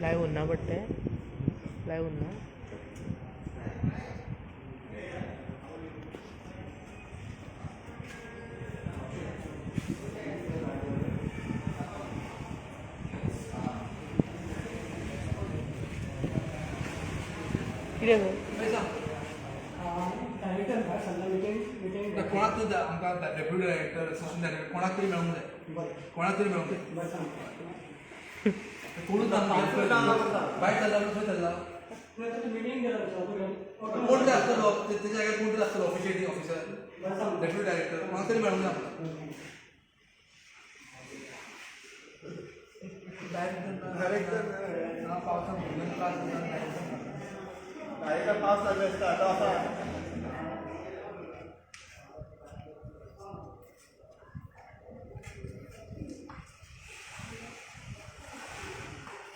Live उन्ना पडते live उन्ना कितें कोणाक तरी आमकां डेप्युटी डायरेक्टर असिस्टंट डायरेक्टर कोणाक तरी मेळूंक जाय कोणाक तरी मेळूंक जाय कोणूच बायट जाल्लो खंय जाल्ला कोण तरी आसतलो तेच्या जाग्यार कोण तरी आसतलो ऑफिशियली ऑफिसर डेप्युटी डायरेक्टर कोणाक तरी मेळूंक जाय आमकां डायरेक्टर पावसान भुरग्यांक त्रास जाता डायरेक्टर पावस जाल्लो आसता तो आसा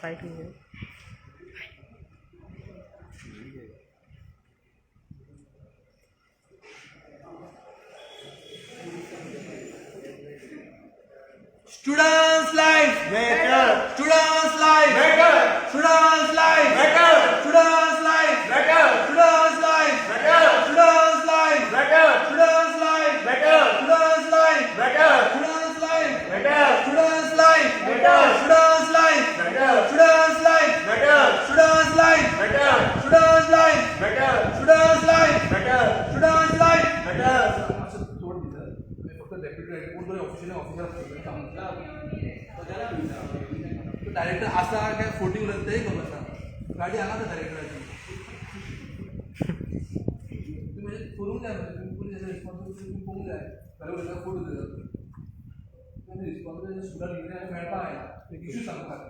फाइट हुई है Students' life matter. Students' life Matter. Students' life Matter. Students' life Matter. Students' life Matter. Students' life Matter. Students' life Matter. Students' life Matter. Students' life Matter. Students' life Matter. Students' life Matter. Students' life Matter. Students' life Matter. Students' life Matter. Students' life Matter. Students' life Matter. असं सोड दिलं फक्त deputy director कोण तरी official officer असतो director असा काय फोटिंग उरत तेही खबर ना गाडी आला तर डायरेक्टराची तुम्ही म्हणजे करून द्या तुम्ही कोणी त्याचं रिस्पॉन्सिबिलिटी तुम्ही पळून जाय बरोबर त्याचा फोटो दिलं रिस्पॉन्सिबिलिटी स्टुडंट घेतले मेळपा आयला एक इश्यू सांगतात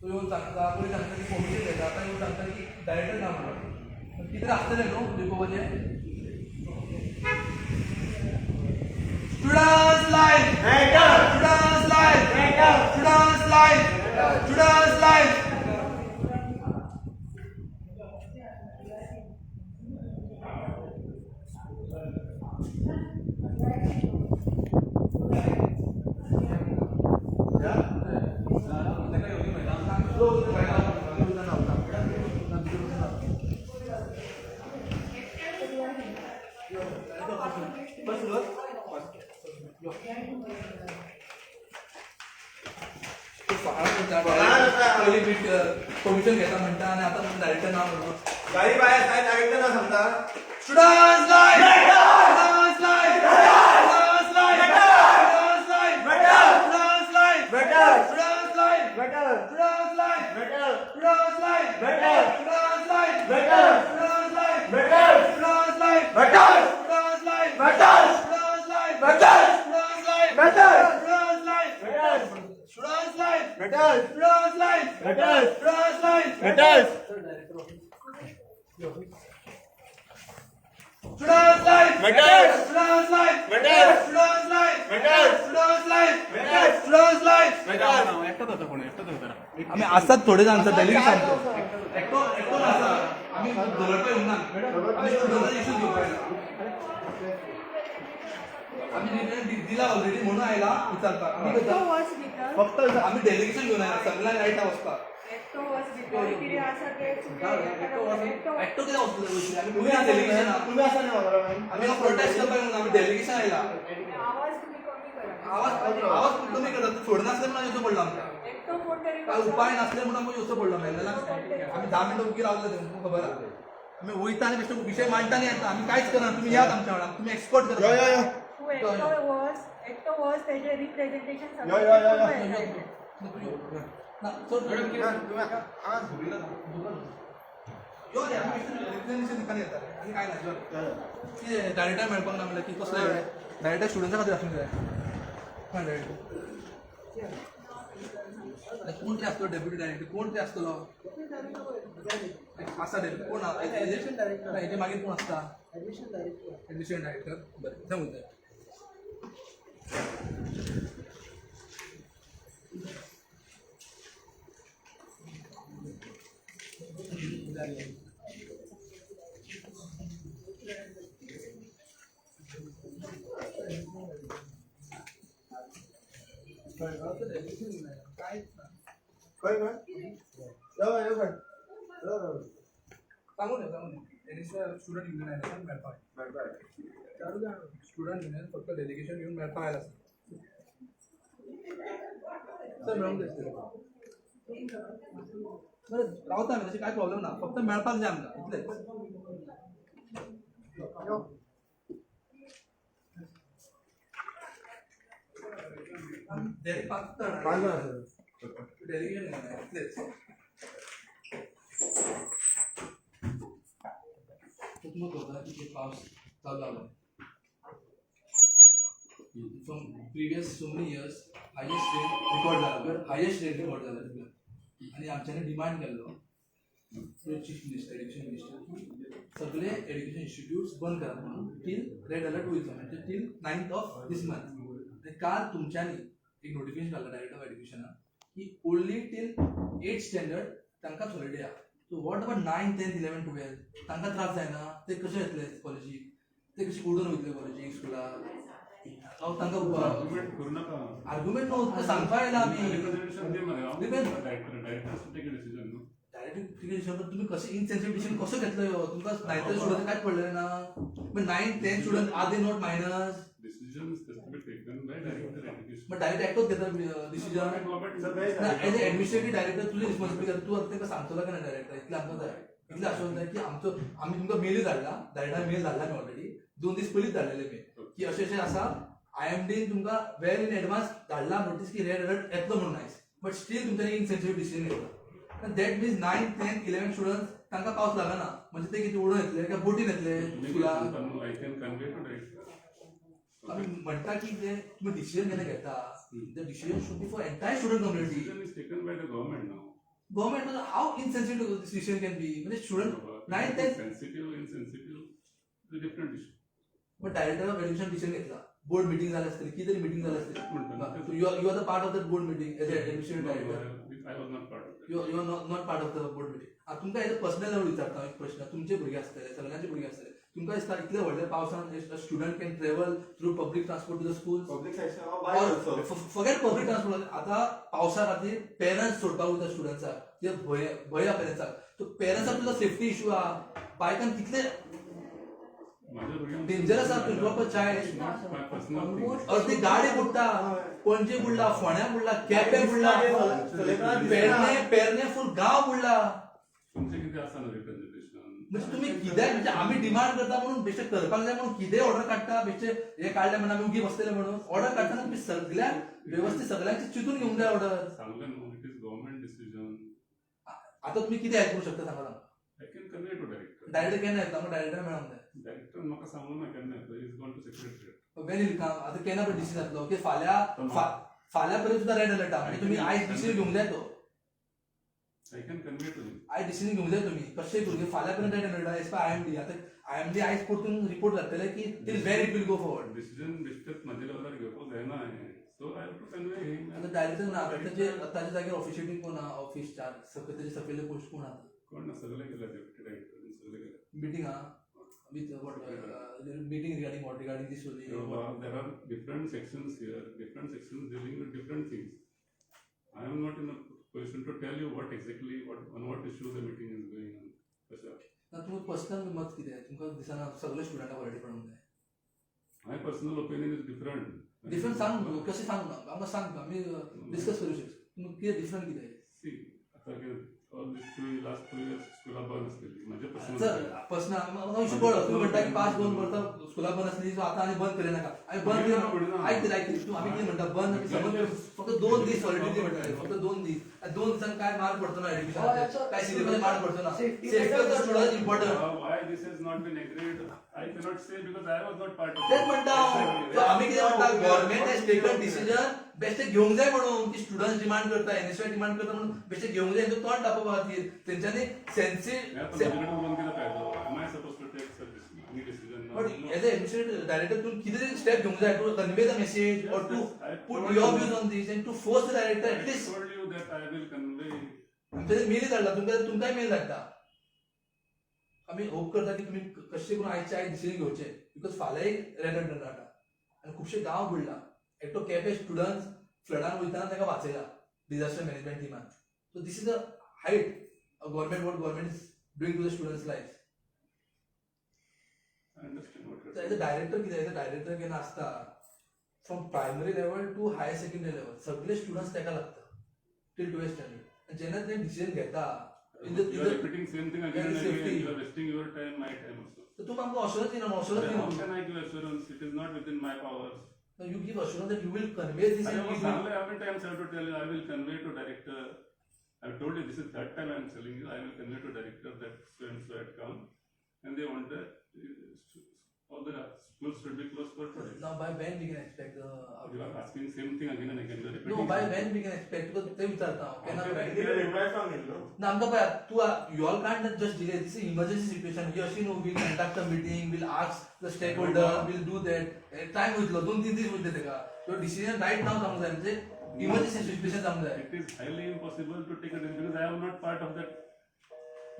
तो येऊन सांगता कोणी सांगता की कमिशन घेता आता येऊन सांगता की डायरेक्टर ना म्हणून किती असतले न्हू लिपोवचे Students' life Matter. Students' life Matter. Students' life Students' life permission घेता म्हणटा आणि आता डायरेक्टर नाव म्हणून गाडी बाहेर काय डायरेक्टर ना सांगता Students' life Students' life Students' life Students' life Students' life Matter. Students' life Matter. Students' life Matter. Students' life Matter. Students' life Matter. Students' life Matter. Students' life Matter. Students' life Matter. Students' life Matter. Students' life Matter. Students' life Matter. Students' life Matter. Students' life Matter. Students' life Matter. Students' life Matter. Students' life Matter. Students' life Matter. Students' life Matter. Students' life Matter. आम्ही असतात थोडे जाणतो daily सांगतो एकटो एकटो आसा आम्ही दवरपा येवना आम्ही स्टुडंटाचे इश्यूज घेवपा आयला आम्ही दिला ऑलरेडी म्हणून आयला विचारपाक आमी करता फक्त आम्ही डेलिगेशन घेऊन आयला सगळ्यांक रायट वचपाक एकटो कितें वचतले वयतले आमी खूब डेलिगेशन तुम्ही असं नाही म्हणा आमी प्रोटेस्ट करपाक म्हणून आमी डेलिगेशन आयला आवाज कमी करता सोडना आसले म्हणून येवचो पडलो आमकां काय उपाय नसले म्हणून आमकां येवचो पडलो मेल्लेला आमी 10 मिनटां उगी रावले तुमकां खबर आहा आमी वयता आनी बेश्टो विशय मांडटा आनी येता आमी कांयच करना तुमी यात आमच्या वांगडा तुमी एक्सपर्ट करा डायरेक्टर मेळपाक ना म्हणल्यार की कसले डायरेक्टर स्टुडंट्सा खातीर आसूंक जाय कोण ते आसतलो डेप्युटी डायरेक्टर कोण ते आसतलो आसा डेप्युटी कोण हेजे मागीर कोण आसता एडमिशन डायरेक्टर बरें सांगून जाय काहीच ना. काय काय येऊ काय सांगू नये एनएसआय स्टुडंट युनियन आहे ना मेळपाक स्टुडंट युनियन फक्त डेलिगेशन घेऊन मेळपाक आयला सर मेळून देते बरं रावता आम्ही तशी काय प्रॉब्लेम ना फक्त मेळपाक जाय आमकां इतलेंच डेलिगेशन इतलेच चुकमूक होता की पाऊस चालू झाला from previous so many years highest rate record झाला हायेस्ट रेट रिकॉर्ड झाला आणि आमच्याने डिमांड केल्लो चीफ मिनिस्टर एड्युकेशन मिनिस्टर सगळे एड्युकेशन इन्स्टिट्यूट्स बंद करा म्हणून टील रेड अलर्ट वयचो म्हणजे till 9th of this month काल तुमच्यांनी एक नोटिफिकेशन काढलं डायरेक्टर ऑफ एड्युकेशनान की ओनली टील 8th स्टँडर्ड तांकां हॉलिडे आहा so what about 9th 10th 11th 12th तांकां त्रास जायना ते कशे येतले कॉलेजीक ते कशे उडून वयतले कॉलेजीक स्कुलाक तांकां आर्ग्युमेंट न्हू सांगपा येयला आमी डायरेक्ट तुम्ही कसे इनसेन्सिटिव्ह डिसिजन कसो घेतलो तुमकां 9th स्टुडंट कांयच पडलें ना पण 9th 10th student are they not minus पण डायरेक्ट एकटोच घेता डिसिजन एज एडमिनिस्ट्रेटिव्ह डायरेक्टर तुझी रिस्पॉन्सिबिलिटी तू तांकां सांगतलो काय ना डायरेक्टर इतलें आमकां जाय इतलें आश्वासन जाय की आमी तुमकां मेल धाडला डायरेक्टर मेल धाडला आमी ऑलरेडी 2 दीस पयलींच धाडलेले मेल की अशें अशें आसा IMD तुमकां वेल इन एडवान्स धाडला नोटीस की रेड अलर्ट येतलो म्हणून आयज बट स्टील तुमच्यांनी इनसेन्सिटिव्ह डिसिजन घेतला that means 9th 10th 11th students तांकां पावस लागना म्हणजे ते कितें उडून येतले काय बोटीन येतले स्कुलाक आमी म्हणटा की जे तुम्ही डिसिजन केन्ना घेता the decision should be for entire student community government have insensitive this decision can be म्हणजे स्टुडंट 9th 10th पण डायरेक्टर ऑफ एड्युकेशन डिसिजन घेतला बोर्ड मीटिंग झाली असतील किती मीटिंग झाली असतील you are the part of the board meeting as administrative director you are not part of the board meeting तुमकां as a personal level विचारता एक प्रश्न तुमचे भुरगे आसतले सगळ्यांचे भुरगे आसतले तुमकां दिसता इतले व्हडल्या पावसान student can travel through public transport to the school public section forget public transport आता पावसा खातीर पेरंट्स सोडपाक वयता स्टुडंट्साक ते भंय आहा पेरंट्साक सो पेरंट्साक तुजो सेफ्टी इशू आहा बायकान कितले डेंजरस आहा टू ड्रॉप अ चाइल्ड अर्दी गाडी बुडटा पणजे बुडला फोण्या बुडला केपें बुडला पेरणे फूल गांव बुडला म्हणजे तुम्ही कित्याक म्हणजे आम्ही डिमांड करता म्हणून बेश्टे करपाक जाय म्हणून कितें ऑर्डर काडटा बेश्टे हे काडले म्हणून आमी उगी बसतले म्हणून ऑर्डर काडटना तुम्ही सगळ्यांक व्यवस्थित सगळ्यांची चिंतून घेवंक जाय ऑर्डर आता तुम्ही कितें हेल्प करूं शकता सांगा डायरेक्टर केन्ना येता मग डायरेक्टर मेळोंक जाय वेरी आता केन्ना पण डिसिजन जातलो की फाल्यां पर्यंत सुद्धा रेड अलर्ट आहा म्हणजे तुम्ही आयज डिसिजन घेवंक जाय तो आयज डिसिजन घेवंक जाय तुम्ही कशें करून फाल्यां पर्यंत red alert as per IMD आता IMD आयज परतून रिपोर्ट घातले की till where it will go forward decision बेश्टेच म्हाजे लेवलार घेवपाक जायना so I have to convey him आता डायरेक्टर ना ताचे ताच्या जाग्यार ऑफिशियली कोण आहा ऑफिस चार्ज ताचे सकयले पोस्ट कोण आहा कोण ना सगळे गेले डेप्युटी डायरेक्टर सगळे गेले मीटिंग आहा with what meeting regarding this only there are different sections here, different sections dealing with different things. I am not in a position to tell you what exactly on what issue the meeting is going on. ना तुम्ही personal मत कितें तुमकां दिसना सगळे स्टुडंटाक already पडूंक जाय My personal opinion is different. सांग कशें सांग आमकां सांग आमी डिस्कस करूं शकता तुमकां कितें डिफरंट कितें See, आता all these last 2 years स्कुलां बंद आसलेली म्हाजे पर्सनल म्हाका इशू कळ्ळो तुम्ही म्हणटा की 5-2 वर्सां स्कुलां बंद आसली सो आतां आनी बंद करिनाका आमी बंद आयकतले तूं आमी कितें म्हणटा बंद समज फक्त 2 दीस हॉलिडे म्हणटाले फक्त 2 दीस 2 दिसांनी काय मार्क पडतो ना एड्युकेशन काय सिलेबस मार्क पडतो ना safety of the student important why this has not been agreed I cannot say because I was not part of तेच म्हणटा आमी कितें म्हणटा गव्हर्नमेंट हॅज टेकन डिसिजन बेश्टे घेवंक जाय म्हणून की स्टुडंट्स डिमांड करता एनएसआय डिमांड करता म्हणून बेश्टे घेवंक जाय तोंड दाखोवपा खातीर तेंच्यांनी But as an administrative director, you किती step घेऊन जाय to convey the message or to put your views on this and to force the director at least. I told you that I will convey. आमच्या mail धाडला तुमकांय mail धाडटा आमी hope करता की तुम्ही कशें करून आयचे आयज डिसिजन घेवचे बिकॉज फाल्यां एक रेड अलर्ट जाता आनी खुबशे गांव बुडला एकटो केपें स्टुडंट्स फ्लडान वयतना ताका वाचयला disaster management team. So this is the height of government, what government is doing to the students' lives. I understand what you're So as saying. a director, as a director can असता from primary level to higher secondary level, सगळे students ताका लागता till 12th standard. And जेन्ना ते decision घेता, in You are repeating same thing again and safety. again. You are wasting your time, my time also. so तू आमकां assurance दिना, assurance How दिना. can I give assurance? It is not within my powers. No, you give assurance that you will convey this I and was you will. how many times I have to tell you, I will convey to director. I have told you this is third time I am telling you, I will convey to director that so and so had come, and they want that all the schools should be closed for today. Now by when we can expect the You are asking same thing again and again. You are No, repeating. by when we can expect, because ते विचारता हांव. केन्ना Okay, when? किती reply सांगेल न्हू? ना आमकां पळय तू you all can't just delay. This is emergency situation. You अशी न्हू, we'll conduct a meeting, we'll ask the stakeholder, we'll do that. Time वयतलो 2-3 दीस वयतले तेका. Your decision right now जावंक जाय, म्हणजे emergency situation जावंक जाय. It is highly impossible to take a decision because I am not part of that.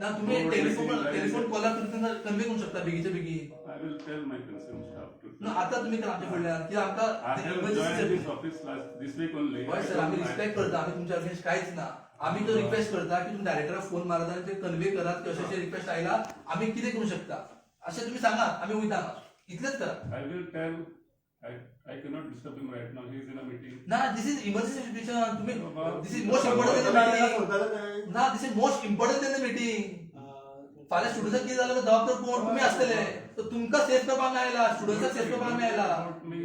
ना तुम्ही No, telephone decision right. Collar तुम्ही कन्वे करू शकता बेगीच्या बेगीन. I will tell my concerned staff to. ना आता तुम्ही करा आमच्या फुडल्यान की आमकां I have joined this office this week only. हय सर, आम्ही रिस्पेक्ट करता, आम्ही तुमच्या अगेन्स्ट कांयच ना. आम्ही तो रिक्वेस्ट करता की तुम्ही डायरेक्टराक फोन मारात आणि ते कन्वे करात की अशें रिक्वेस्ट आयला, आम्ही कितें करू शकता अशें तुम्ही सांगा, आम्ही वयता हांगा. इतलेंच करा. I will tell. I cannot disturb him right now. He is in a meeting. ना दिस इज इमर्जन्सी सिच्युएशन. तुम्ही दिस इज मोस्ट कोणाला इम्पॉर्टंट इन द मीटिंग. सांगताले काय? ना this is most important in the meeting. फाल्यां स्टुडंट्साक कितें जालें जबाबदार कोण? तुम्ही आसतले. तर तुमकां सेफ करपाक आयला, स्टुडंट्साक सेफ करपाक आयला. Not me.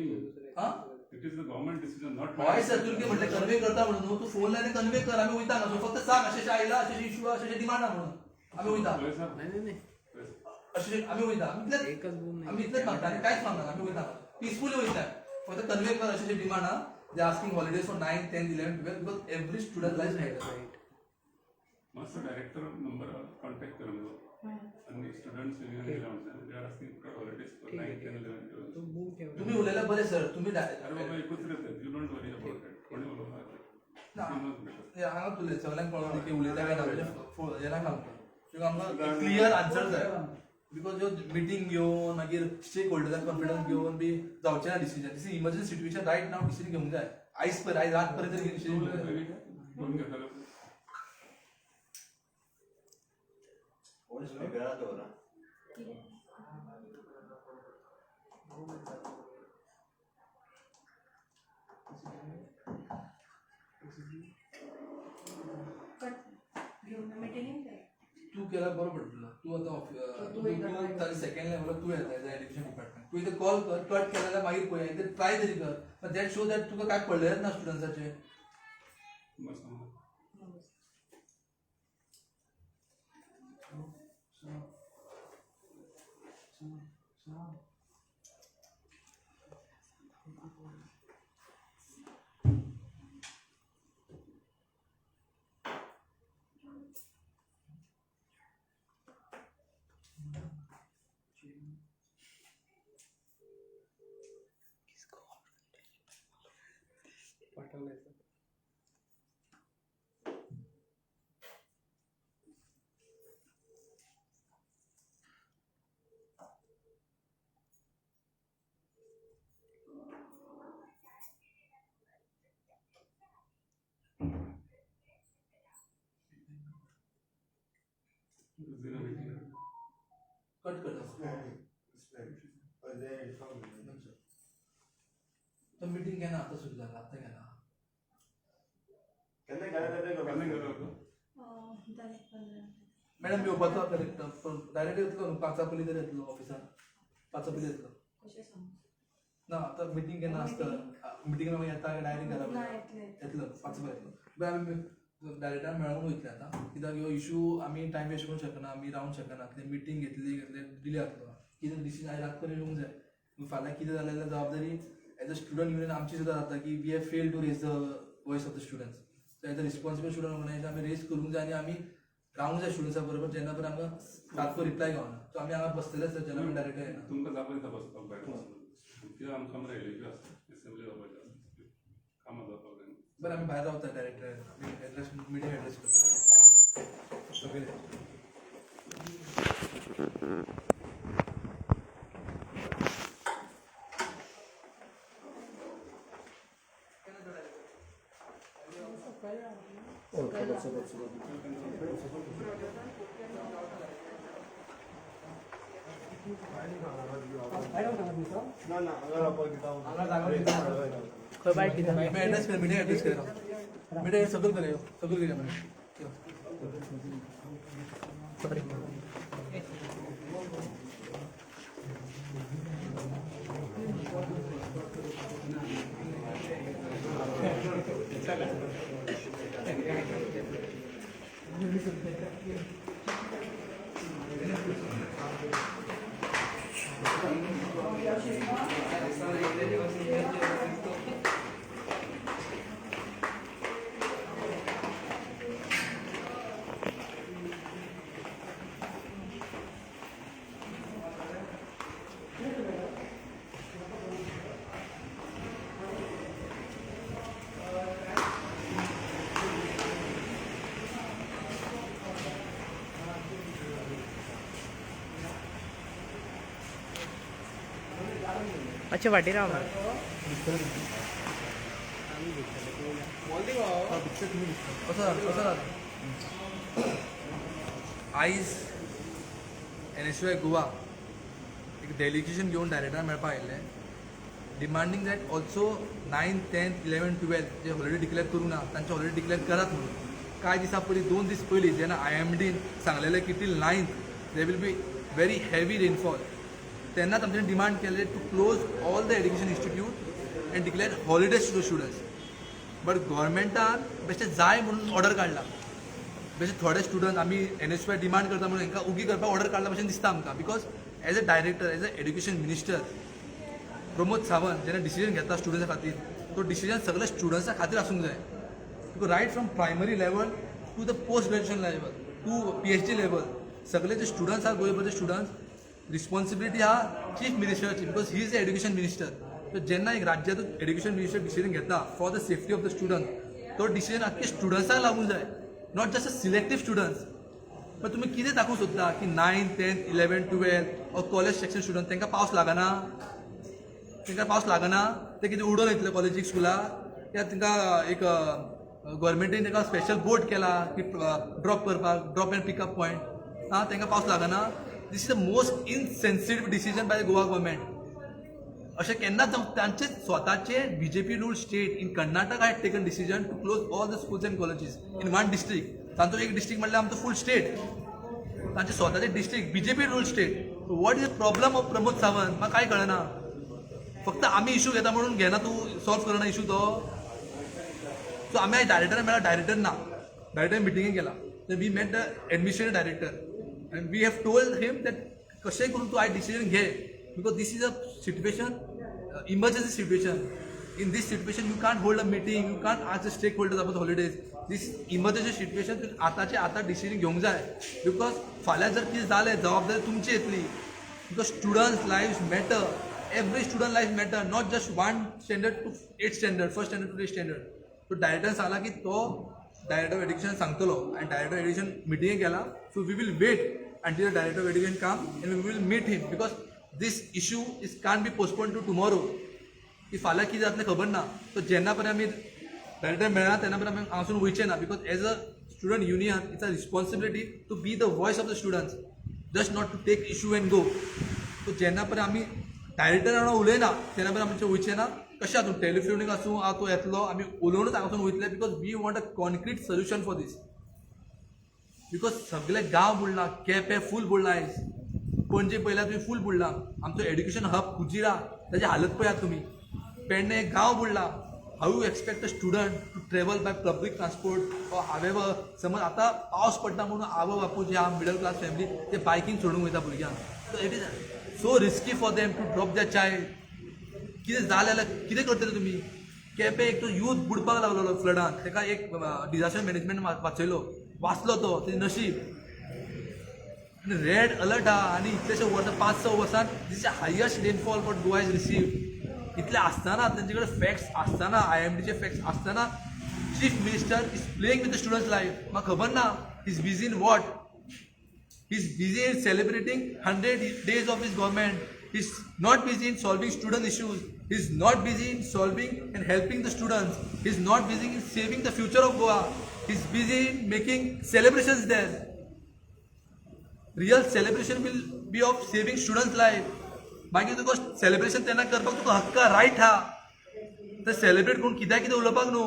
हा It is the government decision, not my. हय सर, तुमके म्हटलें कन्वे करता म्हणून न्हू, तू फोन लायन कन्वे कर, आम्ही वयता हांगा. फक्त सांग अशें आयला, अशें इशू अशें डिमांड आहा म्हणून आम्ही वयता. पैसा- नाही अशें आम्ही वयता. एकच बोल आम्ही इतलेंच मागता आनी कांयच मागना. आम्ही वयता पीसफुली वयता. फक्त कन्वे कर अशें डिमांड आहा. They asking holidays for 9th, 10th, 11th, 12th because every student life matter. Master director number contact करूंगा. And students union K lounge they are asking for holidays for 9, 10, 11, 12. तुम्ही उलयला बरे sir. तुम्ही अरे बाबा एकूच राहतात. You don't worry about it. कोणी बोलवणार नाही. ना. You know better. हांगा तुले सगळ्यांक कळोन की उलयता काय ना येना घालता. किंवा आमकां क्लियर आन्सर जाय. बिकॉज ह्यो मिटींग घेवन मागीर स्टेक होल्डरांक कॉन्फिडन्स घेवन बी जावचें ना decision. This is emergency situation. Right now decision घेवंक जाय. आयज रात पर्यंत तरी डिसिजन घेवंक जाय. दोन घेतलेलं. कोण स्पीकरार दवरा? तू केला बरं पडटलो. तू आता सेकंड लेवलाक तू येता एज एड्युकेशन डिपार्टमेंट. तू इथे कॉल कर, कट केला जाल्यार मागीर पळय. इथे ट्राय तरी कर. पण दॅट शो दॅट तुका काय पडलेंच ना स्टुडंट्साचे. बस आम्हाला. पाठवलंय. Is there a meeting? Cut कर. तो मीटिंग केन्ना आता सुरू झाला? आता केला. केन्ना केन्ना करणे गेलो होतो. मॅडम येवपाचो डायरेक्ट येतलो न्हू. 5 पयलीं तरी येतलो ऑफिसान. 5 पयलीं येतलो ना. आता मिटींग केन्ना आसता? मिटींग मागीर येता डायरेक्ट घरा येतलो 5 येतलो. बट आमी डायरेक्टर मेळून वयतले आतां. कित्याक ह्यो इशू आमी टायम वेस्ट करूंक शकना. आमी रावंक शकना. कितें मिटींग घेतली डिले जातलो. कितें डिसिजन आयज रात पर्यंत येवंक जाय. फाल्यां कितें जालें जाल्यार जबाबदारी एज अ स्टुडंट युनियन आमची सुद्दां जाता की we have fail to raise the voice of the students. So as a responsible student organization आमी रेज करूंक जाय आनी आमी रावंक जाय स्टुडंट्सा बरोबर. जेन्ना पर्यंत आमकां तात्को रिप्लाय गावना. सो आमी हांगा बसतले आसता जेन्ना पर्यंत डायरेक्टर येना. तुमकां जापय तपासपाक भायर वचून. कित्याक आमकां मरे एलिजिबल आसता. असेंब्ली जावपाचें आसता. कामां जावपाक जाय. बरं आमी भायर रावता डायरेक्टर एड्रेस मिटींग एड्रेस करता सगळे. सकाळी खंय बायक कितें मी ॲड्रेस कर मिटिंग ॲड्रेस कर मिटिंग सगळं करूया सगळं करूया सॉरी अच्छा वाटी राव ना आयज NSY गोवा एक डेलिगेशन घेवन डायरेक्टरान मेळपाक आयिल्लें demanding that also 9th 10th 11th 12th जे हॉलिडे डिक्लेअर करूं ना तांचे हॉलिडे डिक्लेअर करात म्हणून कांय दिसा पयलीं 2 दीस पयलीं जेन्ना IMDन सांगलेलें की till 9th they will be very heavy rainfall तेन्नाच आमच्यानी डिमांड केले to close all the education institute and declare holidays to the students but गव्हर्मेंटान बेश्टें जाय म्हणून ऑर्डर काडला बेश्टे थोडे स्टुडंट आमी NSY डिमांड करता म्हणून हांकां उगी करपाक ऑर्डर काडला भशेन दिसता आमकां because as a director as a education minister Pramod Sawant जेन्ना डिसिजन घेता स्टुडंट्सा खातीर तो डिसिजन सगळ्या स्टुडंट्सा खातीर आसूंक जाय because right from primary level to the post graduation level to PhD level सगळे जे स्टुडंट्स आहा गोंयभरचे स्टुडंट्स रिस्पॉन्सिबिलिटी आहा चीफ मिनिस्टराची because he is the education minister so जेन्ना एक राज्याचो एड्युकेशन मिनिस्टर डिसिजन घेता for the safety of the student तो डिसिजन आख्खे स्टुडंट्सांक लागूंक जाय not just a selective students पण तुम्ही कितें दाखोवंक सोदता की 9th 10th 11th 12th और कॉलेज सेक्शन स्टुडंट तांकां पावस लागना ते कितें उडोवन येतले कॉलेजीक स्कुलाक या तांकां एक गव्हर्मेंटीन तांकां स्पेशल बोट केला की ड्रॉप करपाक ड्रॉप एंड पिकअप पॉयंट तांकां पावस लागना this is the most insensitive decision by the Goa government अशें केन्नाच तांचे स्वताचे BJP rule state in Karnataka had taken decision to close all the schools and colleges in one district तांचो एक डिस्ट्रिक्ट म्हणल्यार आमचो फूल स्टेट तांचे स्वताचे district BJP rule state what is the problem of Pramod Sawant म्हाका कांय कळना फक्त आमी इशू घेता म्हणून घेना तूं सॉल्व करना इशू तो सो आमी आयज डायरेक्टर मेळ्ळा डायरेक्टर ना डायरेक्टर मिटिंगेक गेला we met the administrative director and we have told him that कशेंय करून तूं आयज डिसिजन घे because this is a situation emergency situation. In this situation, you can't hold a meeting, you can't ask the stakeholders about the holidays. This emergency situation, आताचे आता decision घेवंक जाय because फाल्यां जर कितें जालें जबाबदारी तुमची येतली because students lives matter every student life matter not just 1 standard to 8th standard 1st standard to 8th standard so डायरेक्टरान सांगला की तो डायरेक्टर ऑफ एड्युकेशन सांगतलो आनी डायरेक्टर ऑफ एड्युकेशन मिटिंगेक गेला so we will wait until the director of education come and we will meet him because this issue is can't be postponed to tomorrow की फाल्यां कितें जातलें खबर ना सो जेन्ना पर्यंत आमी डायरेक्टर मेळना तेन्ना पर्यंत आमी हांगासून वयचे ना because as a student union it's a responsibility to be the voice of the students just not to take issue and go so जेन्ना पर्यंत आमी डायरेक्टर वांगडा उलयना तेन्ना पर्यंत आमचे वयचे ना कशें हातून टेलिफोनीक आसूं तो येतलो आमी उलोवनूच हांगासून वयतले because we want a concrete solution for this because सगळे गांव बुडला केपें फूल बुडला आयज पणजे पयल्यार तुमी फूल बुडला आमचो एड्युकेशन हब कुजिरा ताची हालत पळयात तुमी पेडणे गांव बुडला how you expect a student to travel by public transport or however समज आतां पावस पडटा म्हणून आवय बापूय जे आहा मिडल क्लास फॅमिली ते बायकींग सोडूंक वयता भुरग्यांक so it is so risky for them to drop their child कितें जालें जाल्यार कितें करतले तुमी केपें एक तो यूथ बुडपाक लागलो फ्लडान ताका एक डिजास्टर मॅनेजमेंट वाचयलो वाचलो तो तेजें नशीब रेड अलर्ट आहा आनी इतलेशे वर्सां 5-6 वर्सान this highest rainfall what Goa is received इतले आसतना तांचे कडेन फॅक्ट्स आसतना IMDचे फॅक्ट्स आसतना chief minister is playing with the students life म्हाका खबर ना is busy in what is busy in celebrating 100 days of his government is not busy in solving student issues is not busy in solving and helping the students is not busy in saving the future of Goa He's busy making celebrations there. Real celebration will be of saving students' life. बाकी तुका celebration तेन्ना करपाक तुका हक्क right हा तर celebrate करून कित्याक कितें उलोवपाक न्हू.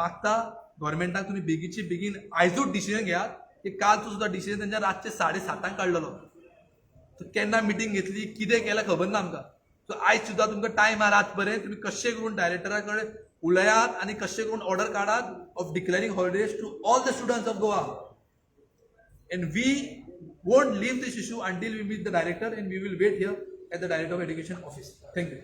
मागता गव्हर्मेंटाक तुम्ही बेगीचे बेगीन आयजूच डिसिजन घेयात की कालचो सुद्धा डिसिजन त्यांच्या रातचे 7:30 काढलेलो. सो केन्ना मिटींग घेतली कितें केल्यार खबर ना आमकां. सो आयज सुद्धा तुमकां टायम हा रातभरें तुम्ही कशें करून डायरेक्टरा कडेन उलयात आनी कशें करून ऑर्डर काढात of declaring holidays to all the students of Goa. And we won't leave this issue until we meet the director, and we will wait here at the Director of Education office. Thank you.